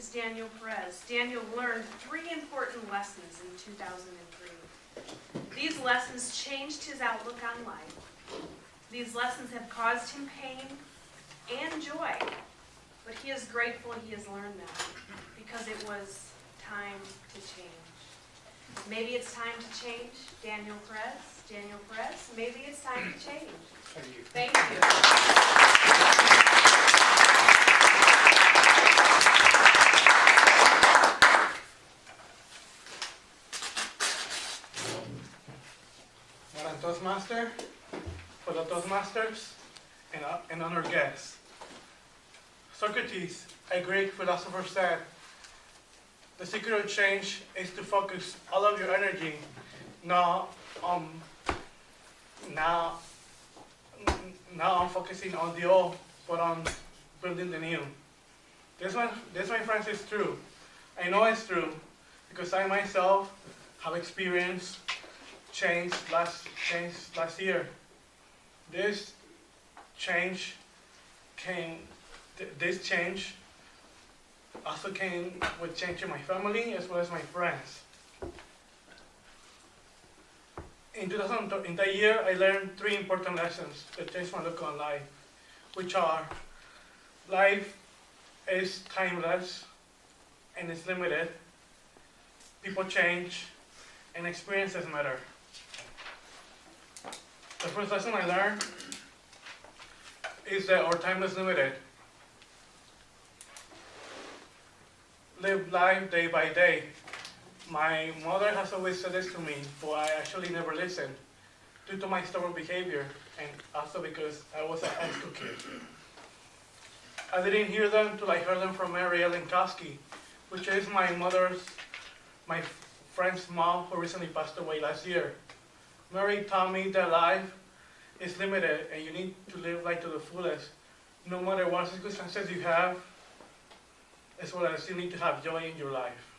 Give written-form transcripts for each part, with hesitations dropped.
is Daniel Perez. Daniel learned 3 important lessons in 2003. These lessons changed his outlook on life. These lessons have caused him pain and joy, but he is grateful he has learned them because it was time to change. Maybe it's time to change, Daniel Perez. Daniel Perez, maybe it's time to change. Thank you. Thank you. Madam Toastmaster, fellow Toastmasters, and honored guests. Socrates, a Greek philosopher, said, "The secret of change is to focus all of your energy not on focusing on the old, but on building the new." This, my friends, is true. I know it's true because I myself have experienced change last year. This change also came with change in my family as well as my friends. In that year, I learned 3 important lessons that changed my look on life, which are: life is timeless and it's limited, people change, and experiences matter. The first lesson I learned is that our time is limited. Live life day by day. My mother has always said this to me, but I actually never listened due to my stubborn behavior and also because I was a high school kid. I didn't hear them until I heard them from Mary Ellen Koski, which is my friend's mom who recently passed away last year. Mary taught me that life is limited and you need to live life to the fullest, no matter what circumstances you have, as well as you need to have joy in your life.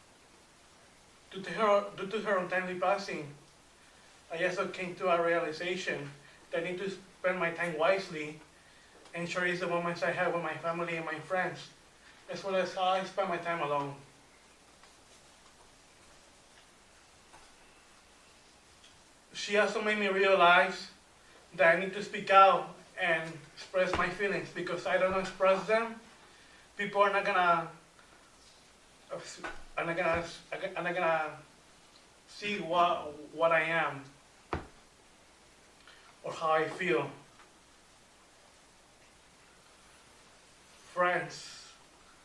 Due to her untimely passing, I also came to a realization that I need to spend my time wisely and cherish the moments I have with my family and my friends, as well as how I spend my time alone. She also made me realize that I need to speak out and express my feelings, because I don't express them, people are not gonna see what I am or how I feel. Friends,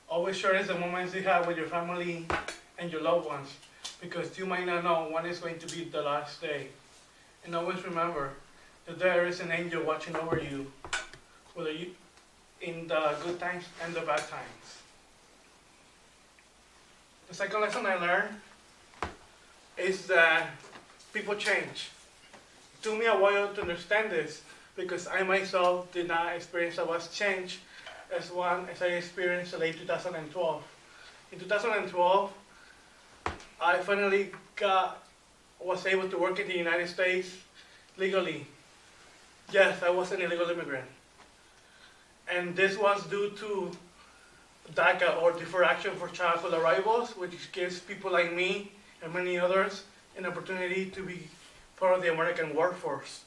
always cherish the moments you have with your family and your loved ones, because you might not know when is going to be the last day. And always remember that there is an angel watching over you, whether you in the good times and the bad times. The second lesson I learned is that people change. It took me a while to understand this because I myself did not experience a vast change as I experienced in late 2012. In 2012, I finally was able to work in the United States legally. Yes, I was an illegal immigrant. And this was due to DACA, or Deferred Action for Childhood Arrivals, which gives people like me and many others an opportunity to be part of the American workforce.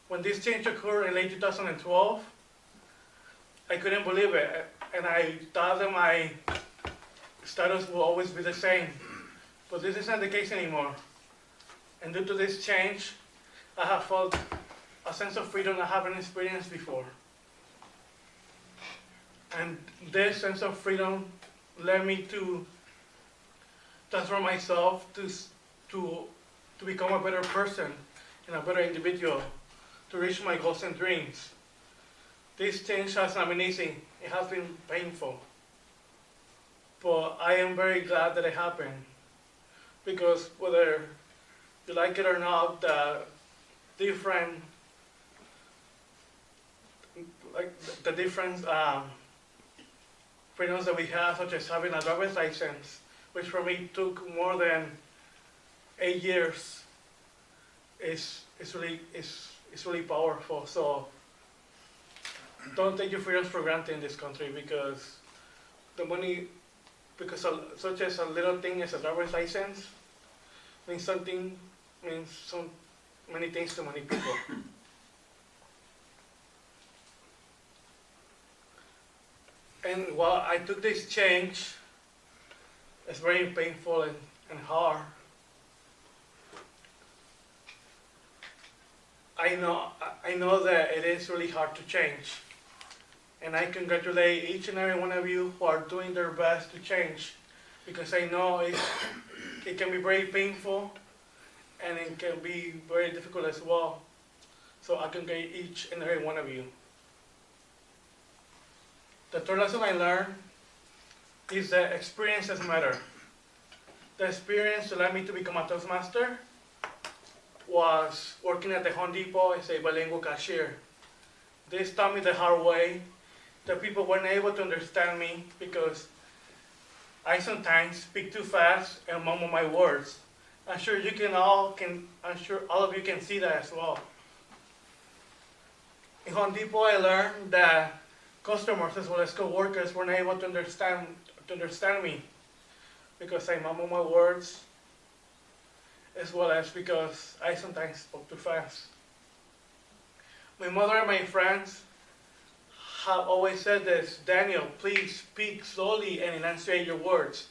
When this change occurred in late 2012, I couldn't believe it, and I thought that my status will always be the same. But this is not the case anymore. And due to this change, I have felt a sense of freedom I haven't experienced before. And this sense of freedom led me to transform myself to become a better person and a better individual, to reach my goals and dreams. This change has not been easy. It has been painful. But I am very glad that it happened, because whether you like it or not, the different freedoms that we have, such as having a driver's license, which for me took more than 8 years, is really powerful. So don't take your freedoms for granted in this country, because the money because such as a little thing as a driver's license means so many things to many people. And while I took this change, it's very painful and hard. I know that it is really hard to change. And I congratulate each and every one of you who are doing their best to change, because I know it can be very painful and it can be very difficult as well. So I congratulate each and every one of you. The third lesson I learned is that experiences matter. The experience that led me to become a Toastmaster was working at the Home Depot as a bilingual cashier. This taught me the hard way that people weren't able to understand me because I sometimes speak too fast and mumble my words. I'm sure all of you can see that as well. In Home Depot, I learned that customers as well as co-workers weren't able to understand me because I mumble my words, as well as because I sometimes spoke too fast. My mother and my friends have always said this: Daniel, please speak slowly and enunciate your words.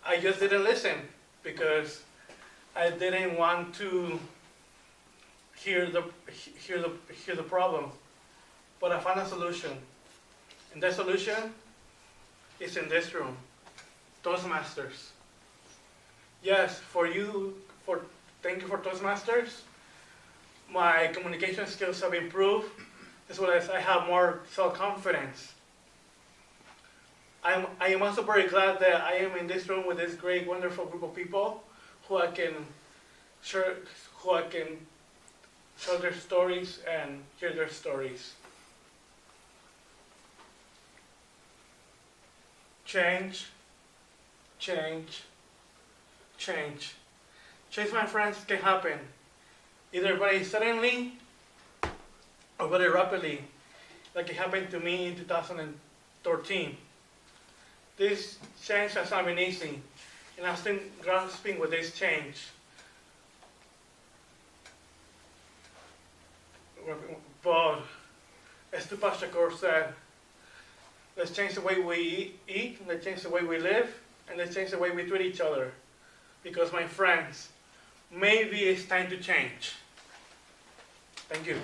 I just didn't listen because I didn't want to hear the problem. But I found a solution. And that solution is in this room, Toastmasters. Yes, thank you for Toastmasters. My communication skills have improved, as well as I have more self-confidence. I am also very glad that I am in this room with this great, wonderful group of people who I can share their stories and hear their stories. Change, change, change. Change, my friends, can happen either very suddenly or very rapidly, like it happened to me in 2013. This change has not been easy, and I'm still grasping with this change. But as Tupac Shakur said, let's change the way we eat, let's change the way we live, and let's change the way we treat each other. Because, my friends, maybe it's time to change. Thank you.